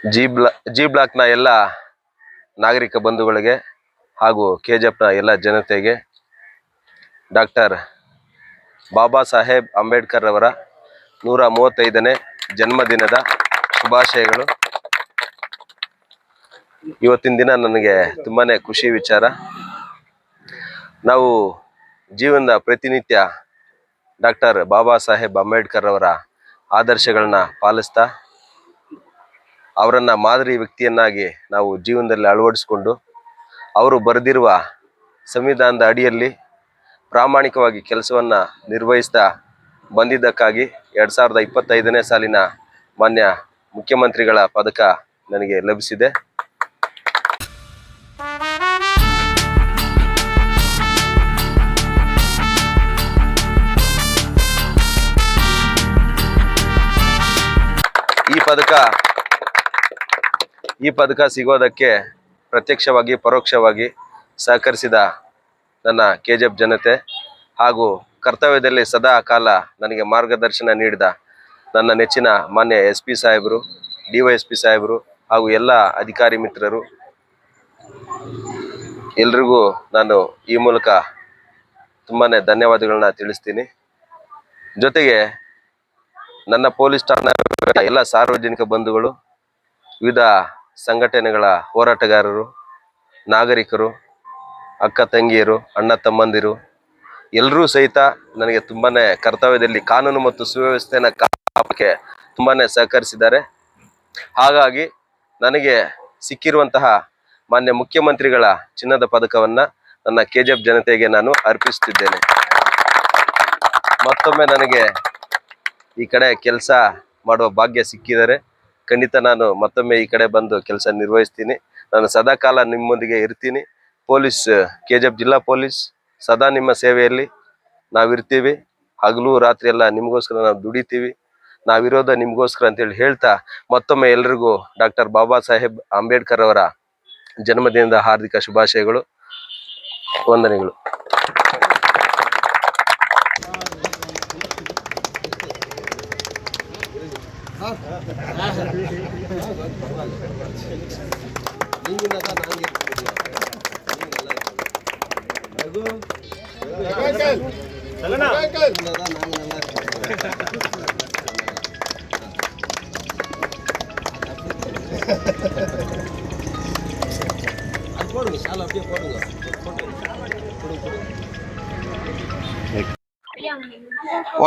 G ಬ್ಲಾಕ್ನ ಎಲ್ಲ ನಾಗರಿಕ ಬಂಧುಗಳಿಗೆ ಹಾಗೂ ಕೆಜಿಎಫ್ನ ಎಲ್ಲ ಜನತೆಗೆ ಡಾಕ್ಟರ್ ಬಾಬಾ ಸಾಹೇಬ್ ಅಂಬೇಡ್ಕರ್ ಅವರ 135ನೇ ಜನ್ಮದಿನದ ಶುಭಾಶಯಗಳು. ಇವತ್ತಿನ ದಿನ ನನಗೆ ತುಂಬಾನೇ ಖುಷಿ ವಿಚಾರ. ನಾವು ಜೀವನದ ಪ್ರತಿನಿತ್ಯ ಡಾಕ್ಟರ್ ಬಾಬಾ ಸಾಹೇಬ್ ಅಂಬೇಡ್ಕರ್ ಅವರ ಆದರ್ಶಗಳನ್ನ ಪಾಲಿಸ್ತಾ ಅವರನ್ನ ಮಾದರಿ ವ್ಯಕ್ತಿಯನ್ನಾಗಿ ನಾವು ಜೀವನದಲ್ಲಿ ಅಳವಡಿಸಿಕೊಂಡು ಅವರು ಬರೆದಿರುವ ಸಂವಿಧಾನದ ಅಡಿಯಲ್ಲಿ ಪ್ರಾಮಾಣಿಕವಾಗಿ ಕೆಲಸವನ್ನ ನಿರ್ವಹಿಸ್ತಾ ಬಂದಿದ್ದಕ್ಕಾಗಿ 2025ನೇ ಸಾಲಿನ ಮಾನ್ಯ ಮುಖ್ಯಮಂತ್ರಿಗಳ ಪದಕ ನನಗೆ ಲಭಿಸಿದೆ. ಈ ಪದಕ ಸಿಗೋದಕ್ಕೆ ಪ್ರತ್ಯಕ್ಷವಾಗಿ ಪರೋಕ್ಷವಾಗಿ ಸಹಕರಿಸಿದ ನನ್ನ ಕೆಜಿಎಫ್ ಜನತೆ ಹಾಗೂ ಕರ್ತವ್ಯದಲ್ಲಿ ಸದಾ ಕಾಲ ನನಗೆ ಮಾರ್ಗದರ್ಶನ ನೀಡಿದ ನನ್ನ ನೆಚ್ಚಿನ ಮಾನ್ಯ SP ಸಾಹೇಬರು, DYSP ಸಾಹೇಬರು ಹಾಗೂ ಎಲ್ಲ ಅಧಿಕಾರಿ ಮಿತ್ರರು ಎಲ್ರಿಗೂ ನಾನು ಈ ಮೂಲಕ ತುಂಬಾನೇ ಧನ್ಯವಾದಗಳನ್ನ ತಿಳಿಸ್ತೀನಿ. ಜೊತೆಗೆ ನನ್ನ ಪೊಲೀಸ್ ಠಾಣಾ ಎಲ್ಲ ಸಾರ್ವಜನಿಕ ಬಂಧುಗಳು, ವಿವಿಧ ಸಂಘಟನೆಗಳ ಹೋರಾಟಗಾರರು, ನಾಗರಿಕರು, ಅಕ್ಕ ತಂಗಿಯರು, ಅಣ್ಣ ತಮ್ಮಂದಿರು ಎಲ್ಲರೂ ಸಹಿತ ನನಗೆ ತುಂಬಾನೇ ಕರ್ತವ್ಯದಲ್ಲಿ ಕಾನೂನು ಮತ್ತು ಸುವ್ಯವಸ್ಥೆಯನ್ನು ಕಾಪಾಡಕ್ಕೆ ತುಂಬಾನೇ ಸಹಕರಿಸಿದ್ದಾರೆ. ಹಾಗಾಗಿ ನನಗೆ ಸಿಕ್ಕಿರುವಂತಹ ಮಾನ್ಯ ಮುಖ್ಯಮಂತ್ರಿಗಳ ಚಿನ್ನದ ಪದಕವನ್ನ ನನ್ನ ಕೆಜಿಎಫ್ ಜನತೆಗೆ ನಾನು ಅರ್ಪಿಸುತ್ತಿದ್ದೇನೆ. ಮತ್ತೊಮ್ಮೆ ನನಗೆ ಈ ಕಡೆ ಕೆಲಸ ಮಾಡುವ ಭಾಗ್ಯ ಸಿಕ್ಕಿದರೆ ಖಂಡಿತ ನಾನು ಮತ್ತೊಮ್ಮೆ ಈ ಕಡೆ ಬಂದು ಕೆಲಸ ನಿರ್ವಹಿಸ್ತೀನಿ. ನಾನು ಸದಾ ಕಾಲ ನಿಮ್ಮೊಂದಿಗೆ ಇರ್ತೀನಿ. ಕೆಜಿಎಫ್ ಜಿಲ್ಲಾ ಪೊಲೀಸ್ ಸದಾ ನಿಮ್ಮ ಸೇವೆಯಲ್ಲಿ ನಾವಿರ್ತೀವಿ. ಹಗಲು ರಾತ್ರಿ ಎಲ್ಲ ನಿಮಗೋಸ್ಕರ ನಾವು ದುಡಿತೀವಿ. ನಾವಿರೋದ ನಿಮಗೋಸ್ಕರ ಅಂತೇಳಿ ಹೇಳ್ತಾ ಮತ್ತೊಮ್ಮೆ ಎಲ್ರಿಗೂ ಡಾಕ್ಟರ್ ಬಾಬಾ ಸಾಹೇಬ್ ಅಂಬೇಡ್ಕರ್ ಅವರ ಜನ್ಮದಿನದ ಹಾರ್ದಿಕ ಶುಭಾಶಯಗಳು, ವಂದನೆಗಳು.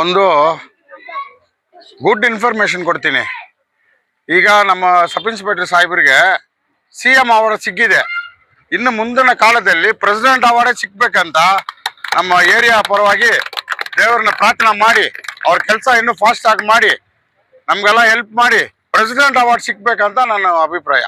ಒಂದು ಗುಡ್ ಇನ್ಫಾರ್ಮೇಶನ್ ಕೊಡ್ತೀನಿ. ಈಗ ನಮ್ಮ ಸಬ್ ಇನ್ಸ್ಪೆಕ್ಟರ್ ಸಾಹೇಬರಿಗೆ CM ಅವಾರ್ಡ್ ಸಿಕ್ಕಿದೆ. ಇನ್ನು ಮುಂದಿನ ಕಾಲದಲ್ಲಿ ಪ್ರೆಸಿಡೆಂಟ್ ಅವಾರ್ಡ್ ಸಿಕ್ಬೇಕಂತ ನಮ್ಮ ಏರಿಯಾ ಪರವಾಗಿ ದೇವರನ್ನ ಪ್ರಾರ್ಥನೆ ಮಾಡಿ ಅವ್ರ ಕೆಲಸ ಇನ್ನೂ ಫಾಸ್ಟ್ ಆಗಿ ಮಾಡಿ ನಮ್ಗೆಲ್ಲ ಹೆಲ್ಪ್ ಮಾಡಿ ಪ್ರೆಸಿಡೆಂಟ್ ಅವಾರ್ಡ್ ಸಿಕ್ಬೇಕಂತ ನನ್ನ ಅಭಿಪ್ರಾಯ.